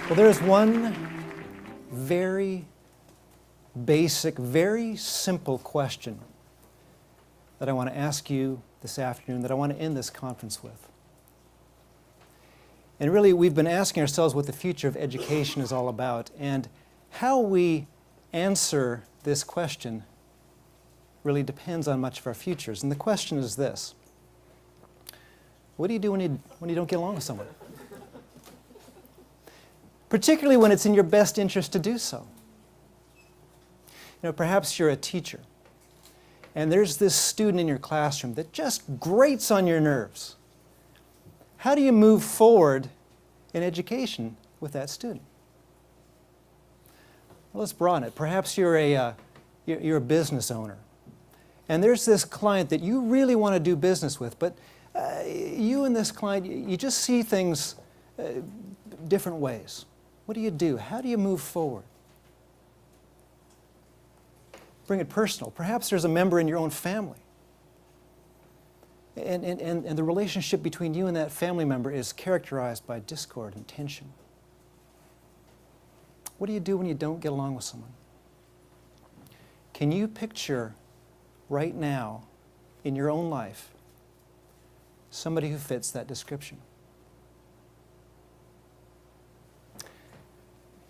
Well, there's one very basic, very simple question that I want to ask you this afternoon, that I want to end this conference with. And really, we've been asking ourselves what the future of education is all about, and how we answer this question really depends on much of our futures. And the question is this: what do you do when you don't get along with someone? Particularly when it's in your best interest to do so. You know, perhaps you're a teacher, and there's this student in your classroom that just grates on your nerves. How do you move forward in education with that student? Well, let's broaden it. Perhaps you're a business owner, and there's this client that you really want to do business with, but you and this client, you just see things different ways. What do? How do you move forward? Bring it personal. Perhaps there's a member in your own family, and the relationship between you and that family member is characterized by discord and tension. What do you do when you don't get along with someone? Can you picture right now in your own life somebody who fits that description?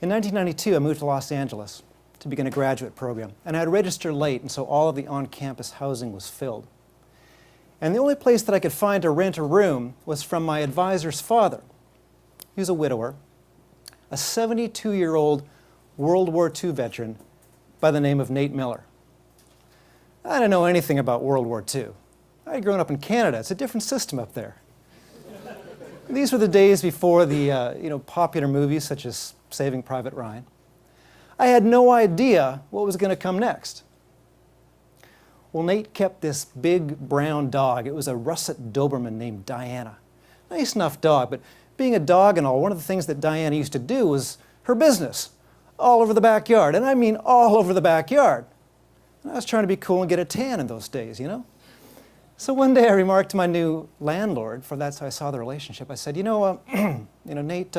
In 1992, I moved to Los Angeles to begin a graduate program, and I had registered late, and so all of the on-campus housing was filled. And the only place that I could find to rent a room was from my advisor's father. He was a widower, a 72-year-old World War II veteran by the name of Nate Miller. I didn't know anything about World War II. I had grown up in Canada. It's a different system up there. These were the days before the popular movies such as Saving Private Ryan. I had no idea what was going to come next. Well, Nate kept this big brown dog. It was a russet Doberman named Diana. Nice enough dog, but being a dog and all, one of the things that Diana used to do was her business all over the backyard, and I mean all over the backyard. And I was trying to be cool and get a tan in those days, you know? So one day I remarked to my new landlord, for that's how I saw the relationship. I said, Nate,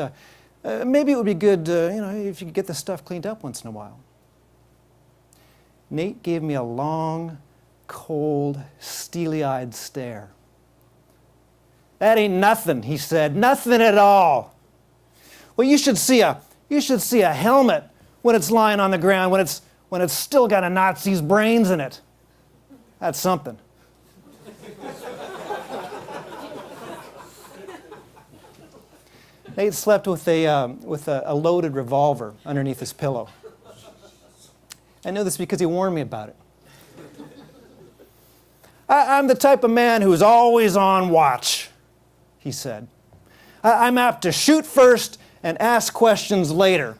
maybe it would be good, if you could get this stuff cleaned up once in a while. Nate gave me a long, cold, steely-eyed stare. "That ain't nothing," he said. "Nothing at all. Well, you should see a helmet when it's lying on the ground, when it's still got a Nazi's brains in it. That's something." Nate slept with a loaded revolver underneath his pillow. I know this because he warned me about it. I'm the type of man who's always on watch," he said. "I'm apt to shoot first and ask questions later.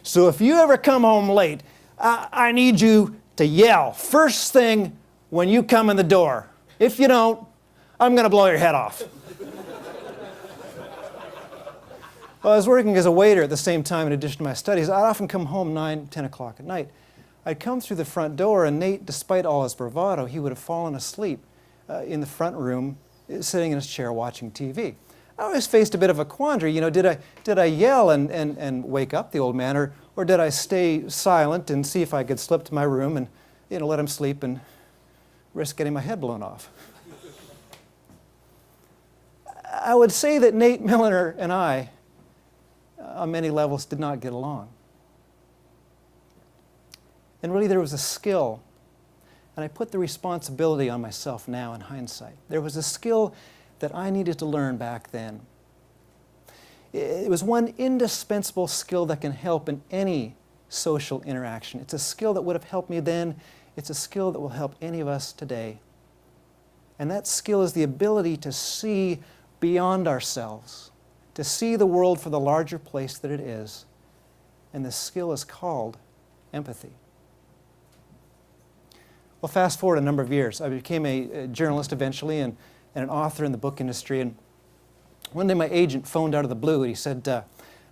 So if you ever come home late, I need you to yell first thing when you come in the door. If you don't, I'm going to blow your head off." Well, I was working as a waiter at the same time in addition to my studies. I'd often come home 9, 10 o'clock at night. I'd come through the front door, and Nate, despite all his bravado, he would have fallen asleep in the front room, sitting in his chair watching TV. I always faced a bit of a quandary. Did I yell and wake up the old man, or did I stay silent and see if I could slip to my room and let him sleep and risk getting my head blown off? I would say that Nate Miller and I, on many levels, did not get along. And really there was a skill, and I put the responsibility on myself now in hindsight. There was a skill that I needed to learn back then. It was one indispensable skill that can help in any social interaction. It's a skill that would have helped me then. It's a skill that will help any of us today. And that skill is the ability to see beyond ourselves, to see the world for the larger place that it is. And this skill is called empathy. Well, fast forward a number of years. I became a journalist eventually and an author in the book industry. And one day my agent phoned out of the blue and he said,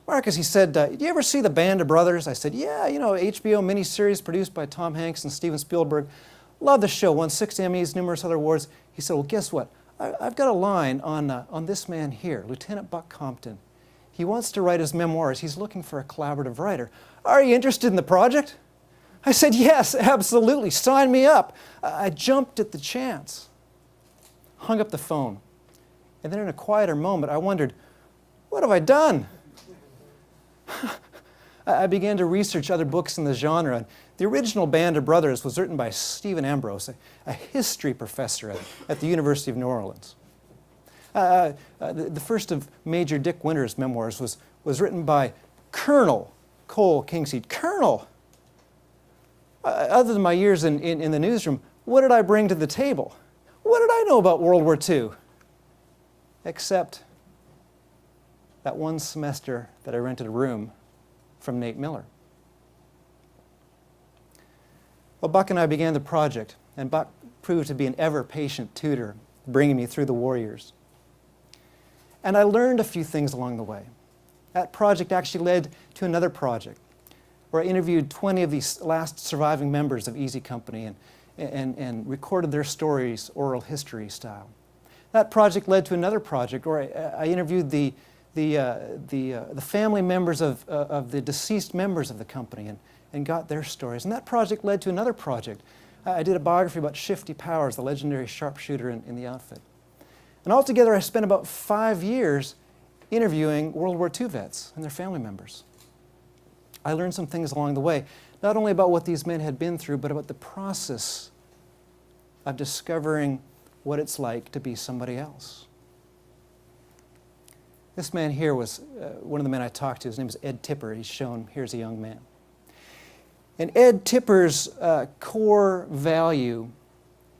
"Marcus," he said, "do you ever see The Band of Brothers?" I said, "Yeah, HBO miniseries produced by Tom Hanks and Steven Spielberg. Love the show, won 6 Emmys, numerous other awards." He said, "Well, guess what? I've got a line on this man here, Lieutenant Buck Compton. He wants to write his memoirs. He's looking for a collaborative writer. Are you interested in the project? I said, yes, absolutely. Sign me up. I jumped at the chance. Hung up the phone. And then in a quieter moment, I wondered, what have I done? I began to research other books in the genre. The original Band of Brothers was written by Stephen Ambrose, a history professor at the University of New Orleans. The first of Major Dick Winter's memoirs was written by Colonel Cole Kingseed. Colonel! Other than my years in the newsroom, what did I bring to the table? What did I know about World War II? Except that one semester that I rented a room from Nate Miller. Well, Buck and I began the project, and Buck proved to be an ever-patient tutor, bringing me through the war years. And I learned a few things along the way. That project actually led to another project, where I interviewed 20 of these last surviving members of Easy Company and recorded their stories oral history style. That project led to another project where I interviewed the family members of the deceased members of the company and got their stories. And that project led to another project. I did a biography about Shifty Powers, the legendary sharpshooter in the outfit. And altogether, I spent about 5 years interviewing World War II vets and their family members. I learned some things along the way, not only about what these men had been through, but about the process of discovering what it's like to be somebody else. This man here was one of the men I talked to. His name is Ed Tipper. He's shown, here's a young man. And Ed Tipper's core value,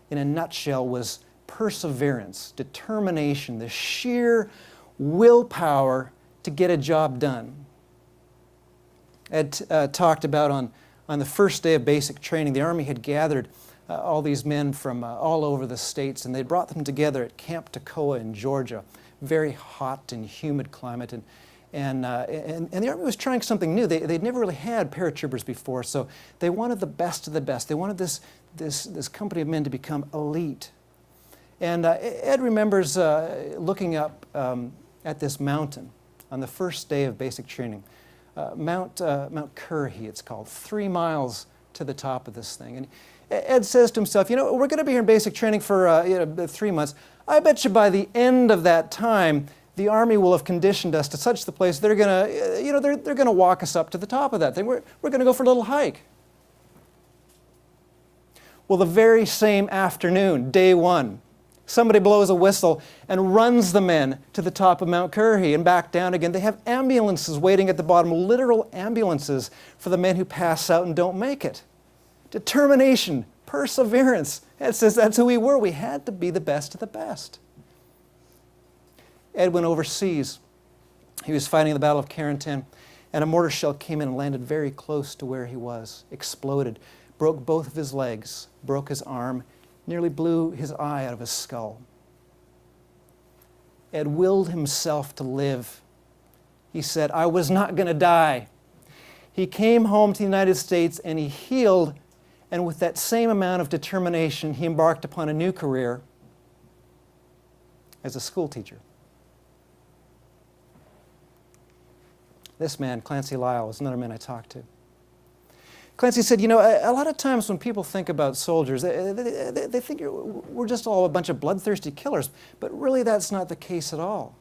in a nutshell, was perseverance, determination, the sheer willpower to get a job done. Ed talked about on the first day of basic training, the Army had gathered all these men from all over the states, and they'd brought them together at Camp Toccoa in Georgia, very hot and humid climate, and the Army was trying something new. They'd never really had paratroopers before, so they wanted the best of the best. They wanted this company of men to become elite. And Ed remembers looking up at this mountain on the first day of basic training. Mount Currahee, it's called, 3 miles to the top of this thing. And Ed says to himself, we're going to be here in basic training for 3 months. I bet you by the end of that time, the Army will have conditioned us to such the place they're going to, they're going to walk us up to the top of that thing. We're going to go for a little hike. Well, the very same afternoon, day one, somebody blows a whistle and runs the men to the top of Mount Currahee and back down again. They have ambulances waiting at the bottom, literal ambulances for the men who pass out and don't make it. Determination, perseverance. Ed says that's who we were. We had to be the best of the best. Ed went overseas. He was fighting the Battle of Carentan, and a mortar shell came in and landed very close to where he was, exploded, broke both of his legs, broke his arm, nearly blew his eye out of his skull. Ed willed himself to live. He said, I was not going to die. He came home to the United States and he healed, and with that same amount of determination, he embarked upon a new career as a school teacher. This man, Clancy Lyle, was another man I talked to. Clancy said, a lot of times when people think about soldiers, they think we're just all a bunch of bloodthirsty killers, but really that's not the case at all.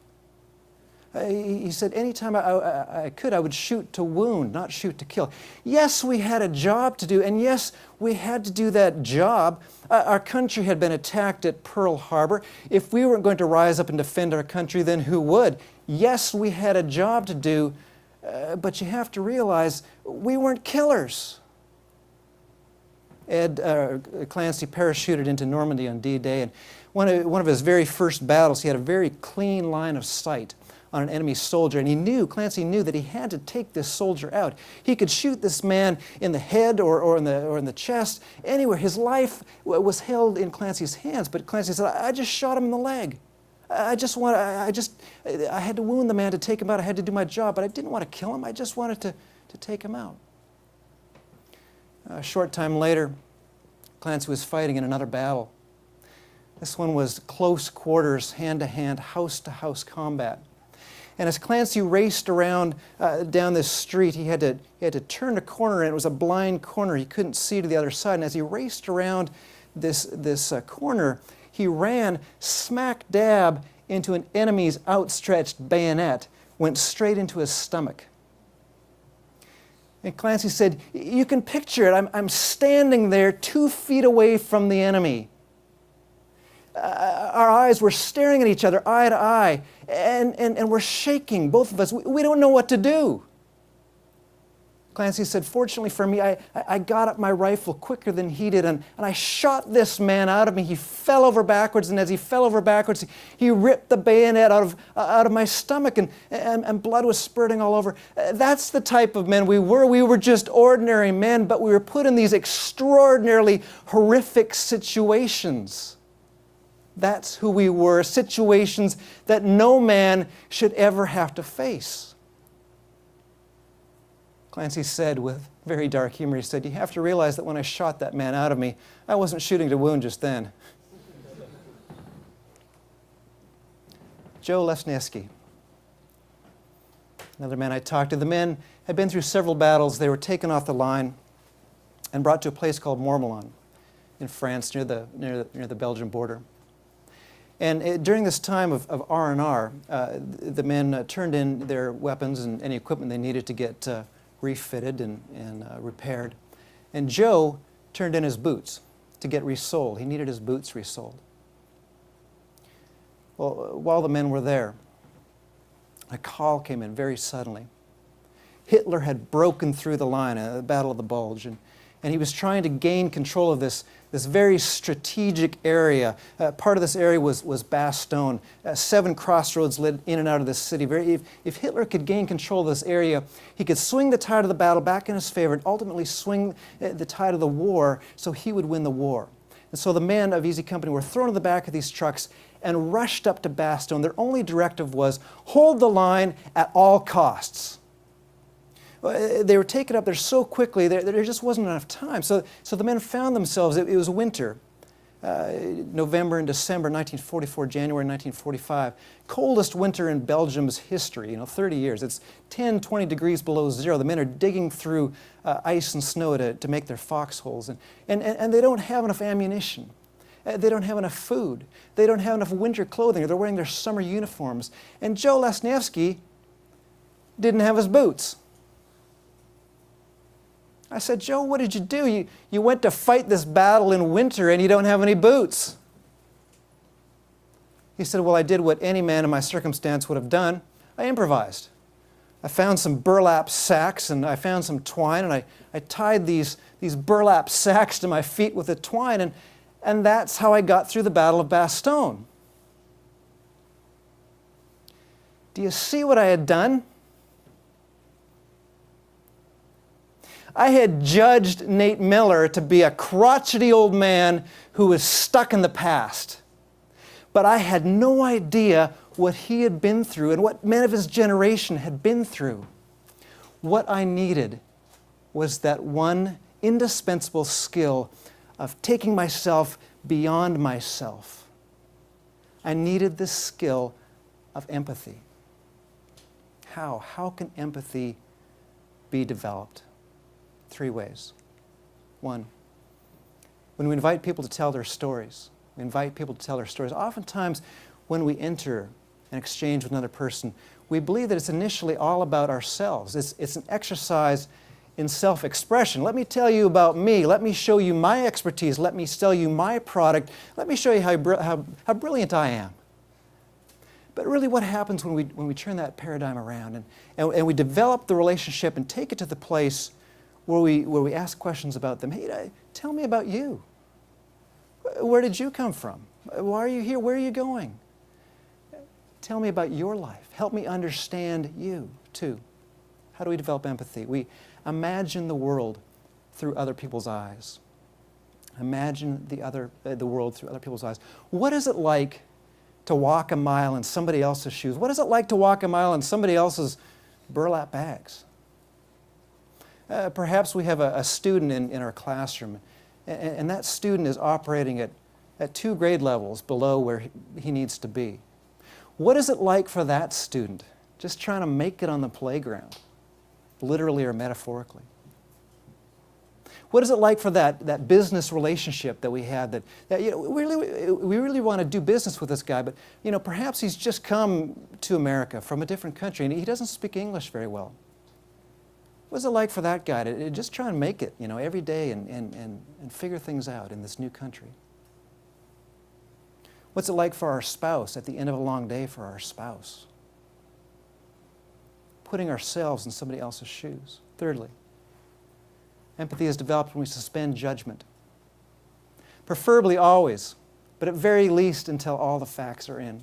He said, anytime I could, I would shoot to wound, not shoot to kill. Yes, we had a job to do, and yes, we had to do that job. Our country had been attacked at Pearl Harbor. If we weren't going to rise up and defend our country, then who would? Yes, we had a job to do, but you have to realize we weren't killers. Clancy parachuted into Normandy on D-Day, and one of his very first battles, he had a very clean line of sight on an enemy soldier, and Clancy knew that he had to take this soldier out. He could shoot this man in the head or in the chest, anywhere. His life was held in Clancy's hands, but Clancy said, I just shot him in the leg. I had to wound the man to take him out. I had to do my job, but I didn't want to kill him. I just wanted to take him out. A short time later, Clancy was fighting in another battle. This one was close quarters, hand-to-hand, house-to-house combat. And as Clancy raced around down this street, he had to turn a corner, and it was a blind corner. He couldn't see to the other side. And as he raced around this corner, he ran smack dab into an enemy's outstretched bayonet, went straight into his stomach. And Clancy said, "You can picture it. I'm standing there 2 feet away from the enemy. Our eyes were staring at each other, eye to eye, and we're shaking, both of us. We don't know what to do." Clancy said, "Fortunately for me, I got up my rifle quicker than he did, and I shot this man out of me. He fell over backwards, and as he fell over backwards, he ripped the bayonet out of my stomach, and blood was spurting all over." That's the type of men we were. We were just ordinary men, but we were put in these extraordinarily horrific situations. That's who we were, situations that no man should ever have to face. Clancy said with very dark humor, he said, "You have to realize that when I shot that man out of me, I wasn't shooting to wound just then." Joe Lesniewski, another man I talked to. The men had been through several battles. They were taken off the line and brought to a place called Mormelon in France, near the Belgian border. And during this time of R&R, the men turned in their weapons and any equipment they needed to get refitted and repaired. And Joe turned in his boots to get resoled. He needed his boots resoled. Well, while the men were there, a call came in very suddenly. Hitler had broken through the line, the Battle of the Bulge, and he was trying to gain control of this very strategic area. Part of this area was Bastogne. 7 crossroads led in and out of this city. If Hitler could gain control of this area, he could swing the tide of the battle back in his favor and ultimately swing the tide of the war so he would win the war. And so the men of Easy Company were thrown in the back of these trucks and rushed up to Bastogne. Their only directive was, hold the line at all costs. They were taken up there so quickly, there just wasn't enough time. So the men found themselves, it was winter, November and December 1944, January 1945. Coldest winter in Belgium's history, 30 years. It's 10, 20 degrees below zero. The men are digging through ice and snow to make their foxholes. And they don't have enough ammunition. They don't have enough food. They don't have enough winter clothing, or they're wearing their summer uniforms. And Joe Lesniewski didn't have his boots. I said, "Joe, what did you do? You went to fight this battle in winter and you don't have any boots." He said, "Well, I did what any man in my circumstance would have done. I improvised. I found some burlap sacks and I found some twine, and I tied these burlap sacks to my feet with the twine, and that's how I got through the Battle of Bastogne." Do you see what I had done? I had judged Nate Miller to be a crotchety old man who was stuck in the past. But I had no idea what he had been through and what men of his generation had been through. What I needed was that one indispensable skill of taking myself beyond myself. I needed this skill of empathy. How? How can empathy be developed? 3 ways. 1, when we invite people to tell their stories, oftentimes when we enter an exchange with another person, we believe that it's initially all about ourselves. It's an exercise in self-expression. Let me tell you about me. Let me show you my expertise. Let me sell you my product. Let me show you how brilliant I am. But really what happens when we turn that paradigm around and we develop the relationship and take it to the place where we ask questions about them. Hey, tell me about you. Where did you come from? Why are you here? Where are you going? Tell me about your life. Help me understand you, too. How do we develop empathy? We imagine the world through other people's eyes. Imagine the world through other people's eyes. What is it like to walk a mile in somebody else's shoes? What is it like to walk a mile in somebody else's burlap bags? Perhaps we have a student in our classroom, and that student is operating at 2 grade levels below where he needs to be. What is it like for that student just trying to make it on the playground, literally or metaphorically? What is it like for that business relationship that we had that we really want to do business with this guy, but perhaps he's just come to America from a different country and he doesn't speak English very well. What's it like for that guy to just try and make it every day and figure things out in this new country? What's it like for our spouse at the end of a long day for our spouse? Putting ourselves in somebody else's shoes. Thirdly, empathy is developed when we suspend judgment. Preferably always, but at very least until all the facts are in.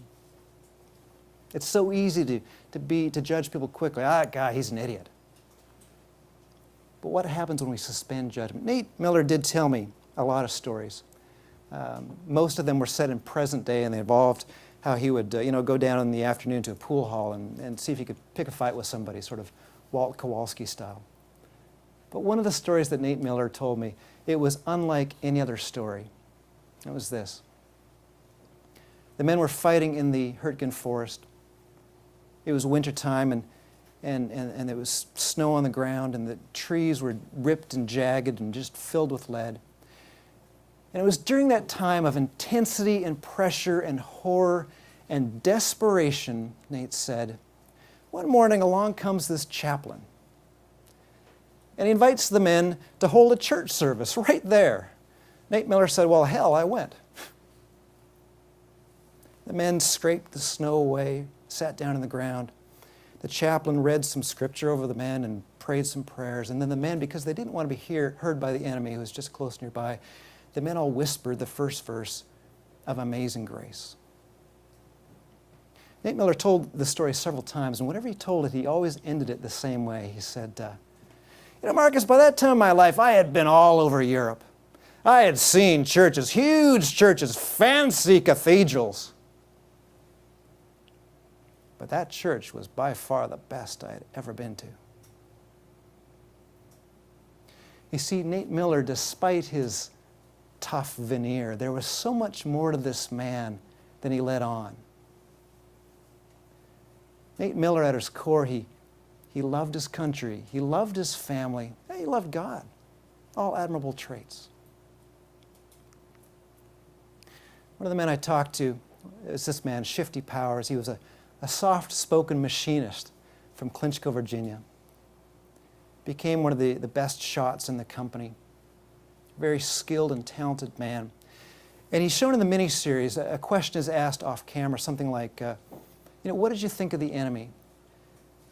It's so easy to judge people quickly. That guy, he's an idiot. But what happens when we suspend judgment? Nate Miller did tell me a lot of stories. Most of them were set in present day, and they involved how he would go down in the afternoon to a pool hall and see if he could pick a fight with somebody, sort of Walt Kowalski style. But one of the stories that Nate Miller told me, it was unlike any other story. It was this. The men were fighting in the Hurtgen forest. It was wintertime, and there was snow on the ground, and the trees were ripped and jagged and just filled with lead. And it was during that time of intensity and pressure and horror and desperation, Nate said, one morning along comes this chaplain. And he invites the men to hold a church service right there. Nate Miller said, well, hell, I went. The men scraped the snow away, sat down on the ground. The chaplain read some scripture over the men and prayed some prayers. And then the men, because they didn't want to be heard by the enemy who was just close nearby, the men all whispered the first verse of Amazing Grace. Nate Miller told the story several times, and whenever he told it, he always ended it the same way. He said, Marcus, by that time in my life, I had been all over Europe. I had seen churches, huge churches, fancy cathedrals. But that church was by far the best I had ever been to. You see, Nate Miller, despite his tough veneer, there was so much more to this man than he let on. Nate Miller, at his core, he loved his country, he loved his family, and he loved God. All admirable traits. One of the men I talked to is this man, Shifty Powers. He was a soft-spoken machinist from Clinchco, Virginia. Became one of the best shots in the company. Very skilled and talented man. And he's shown in the miniseries, a question is asked off camera, something like, what did you think of the enemy?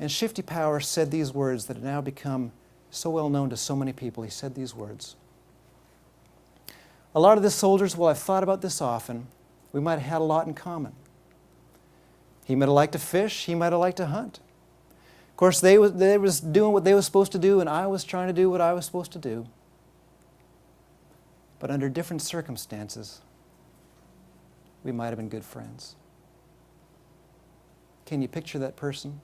And Shifty Powers said these words that have now become so well known to so many people. He said these words. A lot of the soldiers, well, I've thought about this often. We might have had a lot in common. He might have liked to fish, he might have liked to hunt. Of course, they was doing what they were supposed to do, and I was trying to do what I was supposed to do. But under different circumstances, we might have been good friends. Can you picture that person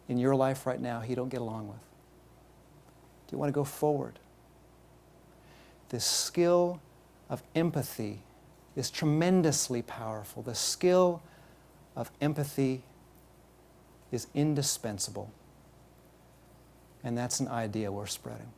in your life right now you don't get along with? Do you want to go forward? This skill of empathy is tremendously powerful. The skill of empathy is indispensable. And that's an idea we're spreading.